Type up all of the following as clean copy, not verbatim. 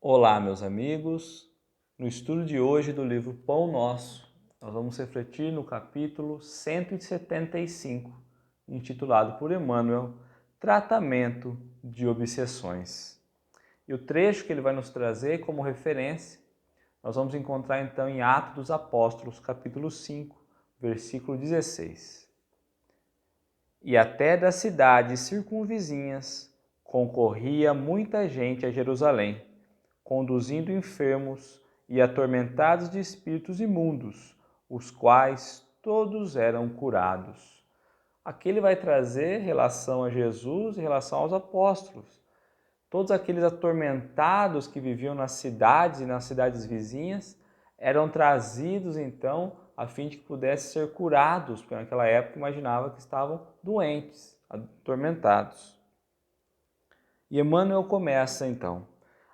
Olá, meus amigos. No estudo de hoje do livro Pão Nosso, nós vamos refletir no capítulo 175, intitulado por Emmanuel, Tratamento de Obsessões. E o trecho que ele vai nos trazer como referência, nós vamos encontrar então em Atos dos Apóstolos, capítulo 5, versículo 16. E até das cidades circunvizinhas concorria muita gente a Jerusalém, conduzindo enfermos e atormentados de espíritos imundos, os quais todos eram curados. Aqui ele vai trazer relação a Jesus e relação aos apóstolos. Todos aqueles atormentados que viviam nas cidades e nas cidades vizinhas eram trazidos então a fim de que pudessem ser curados, porque naquela época imaginava que estavam doentes, atormentados. E Emmanuel começa então: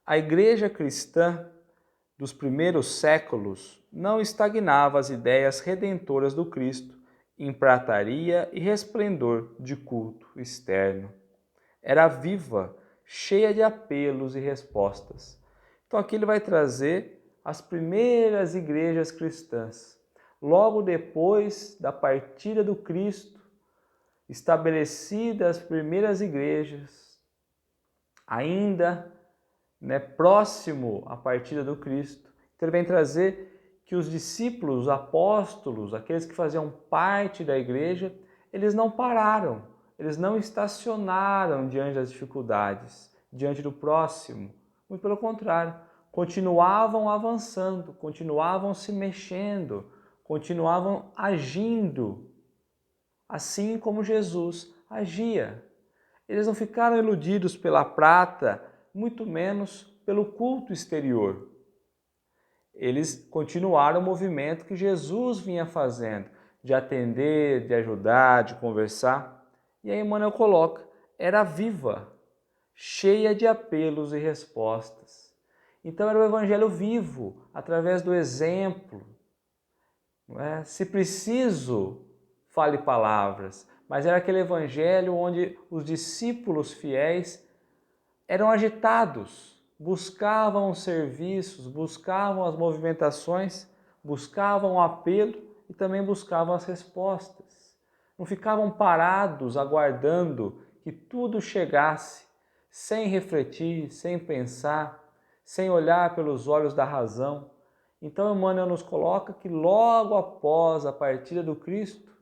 a igreja cristã dos primeiros séculos não estagnava as ideias redentoras do Cristo em prataria e resplendor de culto externo. Era viva, cheia de apelos e respostas. Então aqui ele vai trazer as primeiras igrejas cristãs. Logo depois da partida do Cristo, estabelecidas as primeiras igrejas, ainda próximo à partida do Cristo. Então ele vem trazer que os discípulos, os apóstolos, aqueles que faziam parte da igreja, eles não pararam, eles não estacionaram diante das dificuldades, diante do próximo. Muito pelo contrário, continuavam avançando, continuavam se mexendo, continuavam agindo, assim como Jesus agia. Eles não ficaram iludidos pela prata, muito menos pelo culto exterior. Eles continuaram o movimento que Jesus vinha fazendo, de atender, de ajudar, de conversar. E aí Emmanuel coloca, era viva, cheia de apelos e respostas. Então era o evangelho vivo, através do exemplo. Não é? Se preciso, fale palavras. Mas era aquele evangelho onde os discípulos fiéis eram agitados, buscavam os serviços, buscavam as movimentações, buscavam o apelo e também buscavam as respostas. Não ficavam parados aguardando que tudo chegasse, sem refletir, sem pensar, sem olhar pelos olhos da razão. Então Emmanuel nos coloca que logo após a partida do Cristo,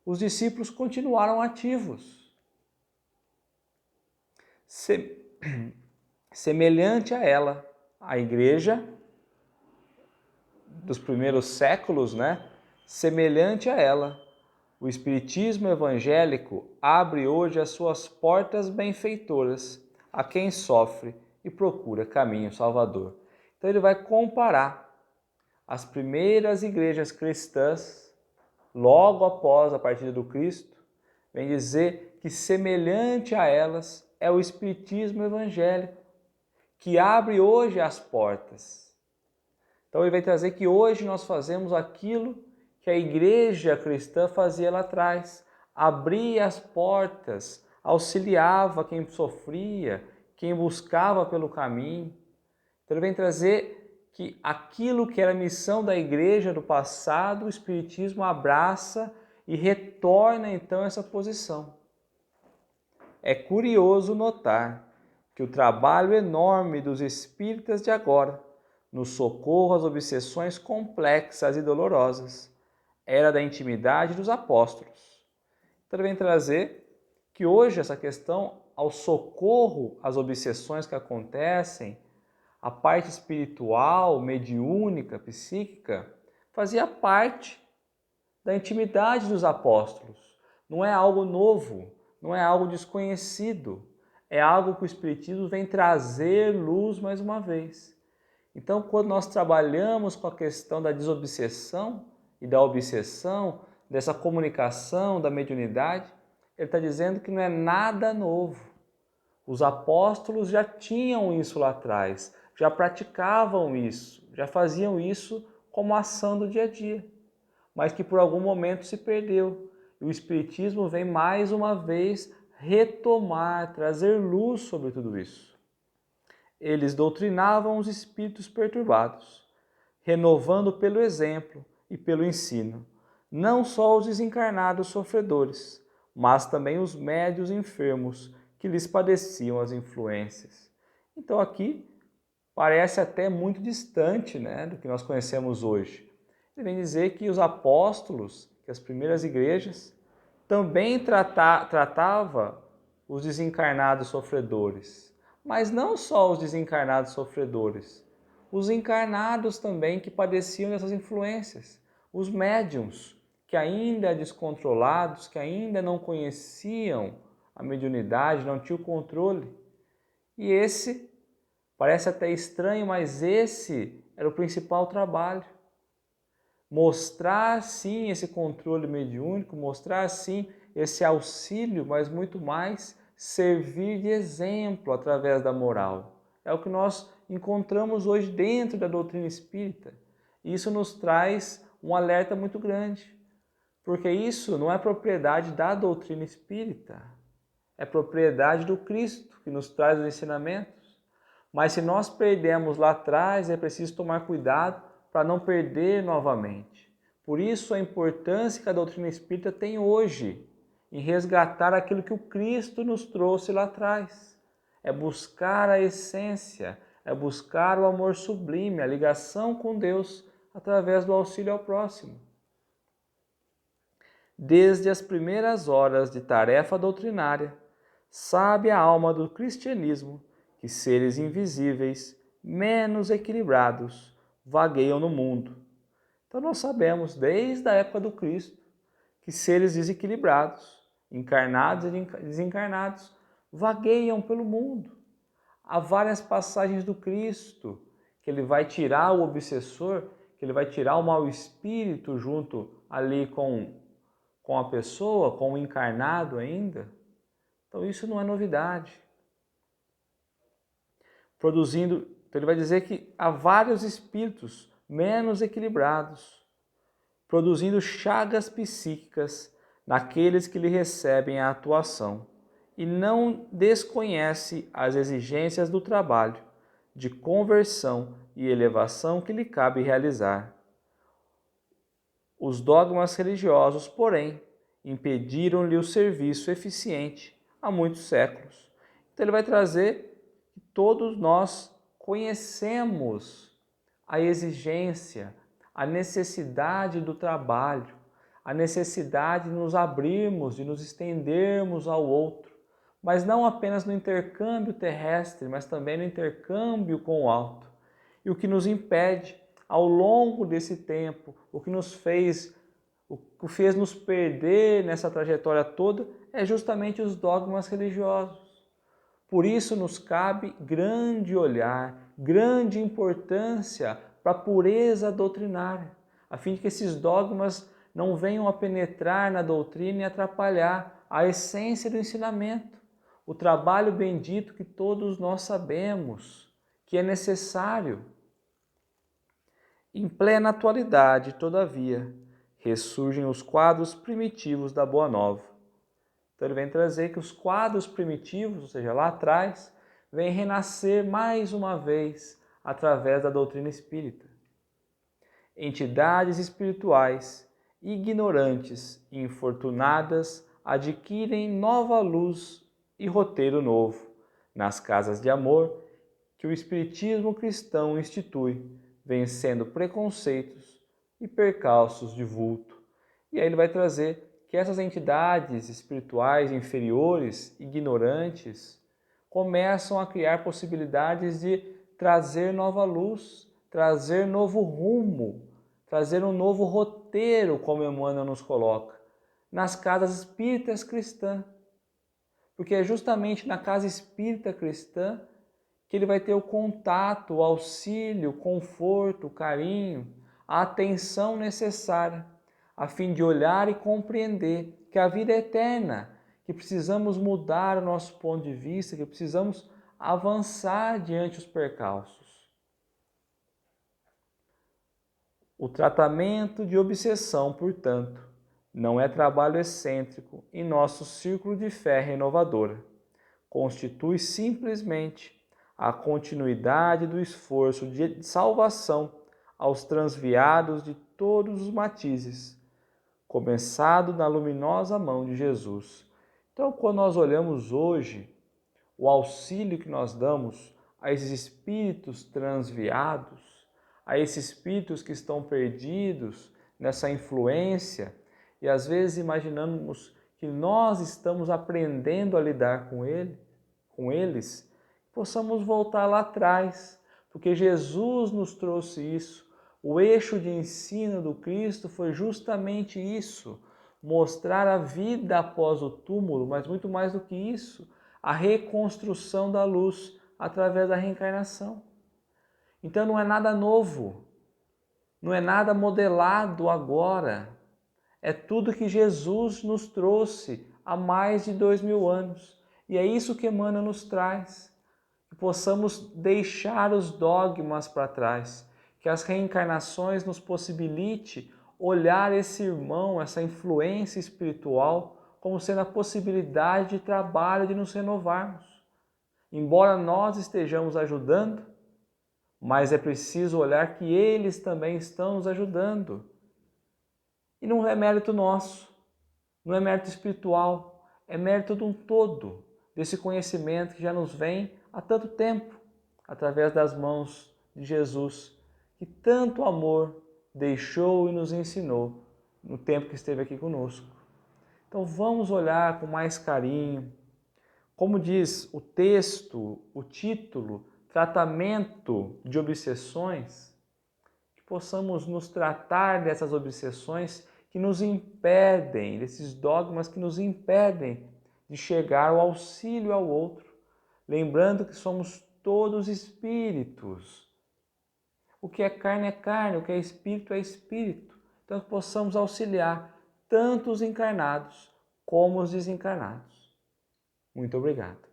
os discípulos continuaram ativos. Semelhante a ela, a igreja dos primeiros séculos, semelhante a ela, o espiritismo evangélico abre hoje as suas portas benfeitoras a quem sofre e procura caminho salvador. Então ele vai comparar as primeiras igrejas cristãs, logo após a partida do Cristo, vem dizer que semelhante a elas é o espiritismo evangélico, que abre hoje as portas. Então ele vai trazer que hoje nós fazemos aquilo que a igreja cristã fazia lá atrás. Abria as portas, auxiliava quem sofria, quem buscava pelo caminho. Então ele vem trazer que aquilo que era a missão da igreja do passado, o Espiritismo abraça e retorna então essa posição. É curioso notar que o trabalho enorme dos espíritas de agora, no socorro às obsessões complexas e dolorosas, era da intimidade dos apóstolos. Então ele vem trazer que hoje essa questão ao socorro às obsessões que acontecem, a parte espiritual, mediúnica, psíquica, fazia parte da intimidade dos apóstolos. Não é algo novo, não é algo desconhecido, é algo que o Espiritismo vem trazer luz mais uma vez. Então, quando nós trabalhamos com a questão da desobsessão e da obsessão, dessa comunicação, da mediunidade, ele está dizendo que não é nada novo. Os apóstolos já tinham isso lá atrás, já praticavam isso, já faziam isso como ação do dia a dia, mas que por algum momento se perdeu. E o Espiritismo vem mais uma vez retomar, trazer luz sobre tudo isso. eles doutrinavam os espíritos perturbados, renovando pelo exemplo e pelo ensino, não só os desencarnados sofredores, mas também os médios enfermos que lhes padeciam as influências. Então aqui parece até muito distante, né, do que nós conhecemos hoje. Ele vem dizer que os apóstolos, que as primeiras igrejas, também tratava os desencarnados sofredores, mas não só os desencarnados sofredores, os encarnados também que padeciam dessas influências, os médiuns, que ainda descontrolados, que ainda não conheciam a mediunidade, não tinham o controle. E esse, parece até estranho, mas esse era o principal trabalho. Mostrar sim esse controle mediúnico, mostrar sim esse auxílio, mas muito mais servir de exemplo através da moral. É o que nós encontramos hoje dentro da doutrina espírita. E isso nos traz um alerta muito grande, porque isso não é propriedade da doutrina espírita, é propriedade do Cristo que nos traz os ensinamentos. Mas se nós perdemos lá atrás, é preciso tomar cuidado para não perder novamente. Por isso a importância que a doutrina espírita tem hoje em resgatar aquilo que o Cristo nos trouxe lá atrás. É buscar a essência, é buscar o amor sublime, a ligação com Deus através do auxílio ao próximo. Desde as primeiras horas de tarefa doutrinária, sabe a alma do cristianismo que seres invisíveis, menos equilibrados, vagueiam no mundo. Então nós sabemos, desde a época do Cristo, que seres desequilibrados, encarnados e desencarnados, vagueiam pelo mundo. Há várias passagens do Cristo que ele vai tirar o obsessor, que ele vai tirar o mau espírito junto ali com a pessoa, com o encarnado ainda. Então isso não é novidade. Então ele vai dizer que há vários espíritos menos equilibrados, produzindo chagas psíquicas naqueles que lhe recebem a atuação e não desconhece as exigências do trabalho de conversão e elevação que lhe cabe realizar. Os dogmas religiosos, porém, impediram-lhe o serviço eficiente há muitos séculos. Então ele vai trazer que todos nós conhecemos a exigência, a necessidade do trabalho, a necessidade de nos abrirmos, de nos estendermos ao outro, mas não apenas no intercâmbio terrestre, mas também no intercâmbio com o alto. E o que nos impede, ao longo desse tempo, o que fez nos perder nessa trajetória toda, é justamente os dogmas religiosos. Por isso nos cabe grande olhar, grande importância para a pureza doutrinária, a fim de que esses dogmas não venham a penetrar na doutrina e atrapalhar a essência do ensinamento, o trabalho bendito que todos nós sabemos que é necessário. Em plena atualidade, todavia, ressurgem os quadros primitivos da Boa Nova. Então ele vem trazer que os quadros primitivos, ou seja, lá atrás, vêm renascer mais uma vez através da doutrina espírita. Entidades espirituais, ignorantes e infortunadas, adquirem nova luz e roteiro novo nas casas de amor que o espiritismo cristão institui, vencendo preconceitos e percalços de vulto. E aí ele vai trazer que essas entidades espirituais inferiores, ignorantes, começam a criar possibilidades de trazer nova luz, trazer novo rumo, trazer um novo roteiro, como Emmanuel nos coloca, nas casas espíritas cristãs. Porque é justamente na casa espírita cristã que ele vai ter o contato, o auxílio, o conforto, o carinho, a atenção necessária, a fim de olhar e compreender que a vida é eterna, que precisamos mudar o nosso ponto de vista, que precisamos avançar diante dos percalços. O tratamento de obsessão, portanto, não é trabalho excêntrico em nosso círculo de fé renovadora. Constitui simplesmente a continuidade do esforço de salvação aos transviados de todos os matizes, começado na luminosa mão de Jesus. Então, quando nós olhamos hoje o auxílio que nós damos a esses espíritos transviados, a esses espíritos que estão perdidos nessa influência, e às vezes imaginamos que nós estamos aprendendo a lidar com eles, possamos voltar lá atrás, porque Jesus nos trouxe isso. O eixo de ensino do Cristo foi justamente isso, mostrar a vida após o túmulo, mas muito mais do que isso, a reconstrução da luz através da reencarnação. Então não é nada novo, não é nada modelado agora, é tudo que Jesus nos trouxe há mais de 2000 anos. E é isso que Emmanuel nos traz, que possamos deixar os dogmas para trás, que as reencarnações nos possibilite olhar esse irmão, essa influência espiritual, como sendo a possibilidade de trabalho de nos renovarmos. Embora nós estejamos ajudando, mas é preciso olhar que eles também estão nos ajudando. E não é mérito nosso, não é mérito espiritual, é mérito de um todo, desse conhecimento que já nos vem há tanto tempo, através das mãos de Jesus, que tanto amor deixou e nos ensinou no tempo que esteve aqui conosco. Então vamos olhar com mais carinho. Como diz o texto, o título, tratamento de obsessões, que possamos nos tratar dessas obsessões que nos impedem, desses dogmas que nos impedem de chegar ao auxílio ao outro, lembrando que somos todos espíritos. O que é carne, o que é espírito. Então que possamos auxiliar tanto os encarnados como os desencarnados. Muito obrigado.